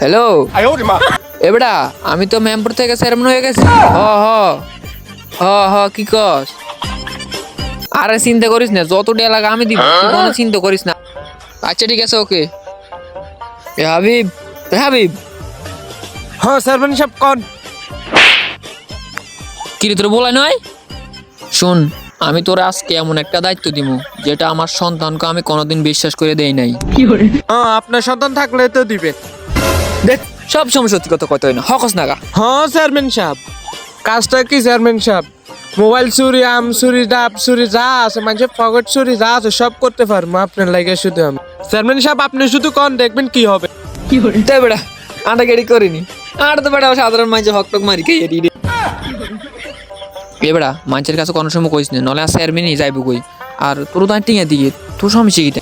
Hello এবড়া, আমি তো মেমপুর থেকে চেয়ারম্যান হয়ে গেছি। হ হ হ হ কি কস? আরে চিন্তা করিস না, যত এলাকা আমি দিব, তুই কোনো চিন্তা করিস না। আচ্ছা ঠিক আছে, ওকে। এ হাবিব, এ হাবিব, হ্যাঁ চেয়ারম্যান সাহেব কোন? কি রে তোর বলাই নয়? শোন, আমি তোর আজকে এমন একটা দায়িত্ব দিব যেটা আমার সন্তানকে আমি কোনোদিন বিশ্বাস করে দেই নাই। হ্যাঁ আপনার সন্তান থাকলে তো দিবেন। দেখ, সব সময় সত্যি কথা কইতে হয় না, হকস নাগা। হ্যাঁ চেয়ারম্যান সাহেব, কাজটা কি চেয়ারম্যান সাহেব? মোবাইল চুরি, আম চুরি, ডাব চুরি, যা আছে মানুষের পকেট চুরি যা আছে সব করতে পারবো আপনার লাগে শুধু আমি। চেয়ারম্যান সাহেব আপনি শুধু কোন, দেখবেন কি হবে। তাই বেড়া, আটা গেড়ি করিনি। আর তো বেড়া সাধারণ মানুষের হক টক মারি খেয়ে দিই। এ বেড়া, মানুষের কাছে কোনো সময় কইস না, নলে আর চেয়ারম্যানই যাইব কই। আর তোর তো টিঙে দিয়ে তোর সমস্যা কি?